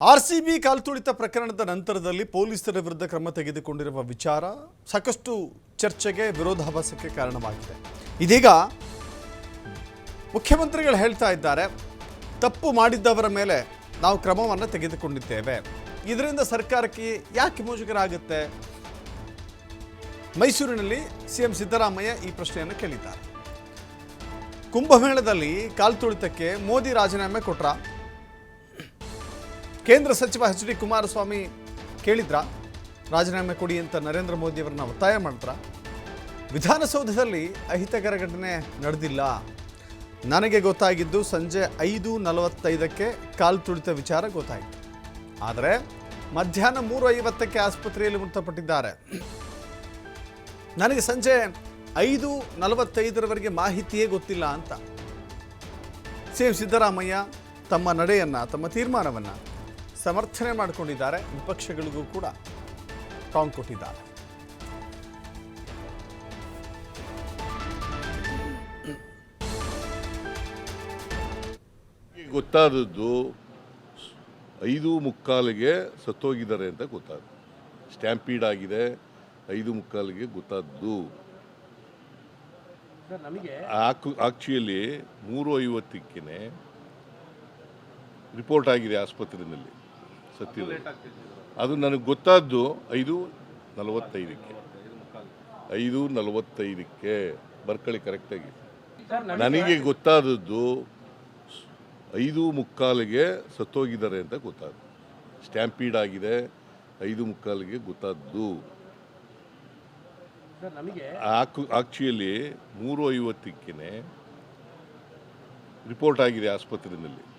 RCB ಕಾಲ್ತುಳಿತ ಪ್ರಕರಣದ ನಂತರದಲ್ಲಿ ಪೊಲೀಸರ ವಿರುದ್ಧ ಕ್ರಮ ತೆಗೆದುಕೊಂಡಿರುವ ವಿಚಾರ ಸಾಕಷ್ಟು ಚರ್ಚೆಗೆ ವಿರೋಧಾಭಾಸಕ್ಕೆ ಕಾರಣವಾಗಿದೆ. ಇದೀಗ ಮುಖ್ಯಮಂತ್ರಿಗಳು ಹೇಳ್ತಾ ಇದ್ದಾರೆ, ತಪ್ಪು ಮಾಡಿದ್ದವರ ಮೇಲೆ ನಾವು ಕ್ರಮವನ್ನು ತೆಗೆದುಕೊಂಡಿದ್ದೇವೆ, ಇದರಿಂದ ಸರ್ಕಾರಕ್ಕೆ ಯಾಕೆ ಮುಜುಗರ ಆಗುತ್ತೆ? ಮೈಸೂರಿನಲ್ಲಿ ಸಿಎಂ ಸಿದ್ದರಾಮಯ್ಯ ಈ ಪ್ರಶ್ನೆಯನ್ನು ಕೇಳಿದ್ದಾರೆ. ಕುಂಭಮೇಳದಲ್ಲಿ ಕಾಲ್ತುಳಿತಕ್ಕೆ ಮೋದಿ ರಾಜೀನಾಮೆ ಕೊಟ್ರ? ಕೇಂದ್ರ ಸಚಿವ ಎಚ್.ಡಿ. ಕುಮಾರಸ್ವಾಮಿ ಕೇಳಿದ್ರ ರಾಜೀನಾಮೆ ಕೊಡಿ ಅಂತ ನರೇಂದ್ರ ಮೋದಿ ಅವರನ್ನ ಒತ್ತಾಯ ಮಾಡಿದ್ರ? ವಿಧಾನಸೌಧದಲ್ಲಿ ಅಹಿತಕರ ಘಟನೆ ನಡೆದಿಲ್ಲ, ನನಗೆ ಗೊತ್ತಾಗಿದ್ದು ಸಂಜೆ 5:45ಕ್ಕೆ ಕಾಲ್ತುಳಿತ ವಿಚಾರ ಗೊತ್ತಾಯಿತು, ಆದರೆ ಮಧ್ಯಾಹ್ನ 3:50ಕ್ಕೆ ಆಸ್ಪತ್ರೆಯಲ್ಲಿ ಮೃತಪಟ್ಟಿದ್ದಾರೆ. ನನಗೆ ಸಂಜೆ 5:45ರವರೆಗೆ ಮಾಹಿತಿಯೇ ಗೊತ್ತಿಲ್ಲ ಅಂತ ಸಿಎಂ ಸಿದ್ದರಾಮಯ್ಯ ತಮ್ಮ ನಡೆಯನ್ನು, ತಮ್ಮ ತೀರ್ಮಾನವನ್ನು ಸಮರ್ಥನೆ ಮಾಡಿಕೊಂಡಿದ್ದಾರೆ. ವಿಪಕ್ಷಗಳಿಗೂ ಕೂಡ ಟಾಂಗ್ ಕೊಟ್ಟಿದ್ದಾರೆ. ಗೊತ್ತಾದದ್ದು 5:45ಗೆ ಸತ್ತೋಗಿದ್ದಾರೆ ಅಂತ ಗೊತ್ತಾದ್ದು. ಸ್ಟ್ಯಾಂಪೀಡ್ ಆಗಿದೆ 5:45ಗೆ ಗೊತ್ತಾದ್ದು. ಆಕ್ಚುಲಿ 3:50ಕ್ಕೆ ರಿಪೋರ್ಟ್ ಆಗಿದೆ ಆಸ್ಪತ್ರೆಯಲ್ಲಿ ಸತ್ತಿದೆ. ಅದು ನನಗೆ ಗೊತ್ತಾದ್ದು 5:45ಕ್ಕೆ. 5:45ಕ್ಕೆ ಬರ್ಕೊಳ್ಳಿ ಕರೆಕ್ಟಾಗಿ. ನನಗೆ ಗೊತ್ತಾದದ್ದು 5:45ಗೆ ಸತ್ತೋಗಿದ್ದಾರೆ ಅಂತ ಗೊತ್ತಾದ್ದು. ಸ್ಟ್ಯಾಂಪೀಡ್ ಆಗಿದೆ 5:45ಗೆ ಗೊತ್ತಾದ್ದು. ಆಕ್ಚುಲಿ 3:50ಕ್ಕೆ ರಿಪೋರ್ಟ್ ಆಗಿದೆ ಆಸ್ಪತ್ರೆಯಲ್ಲಿ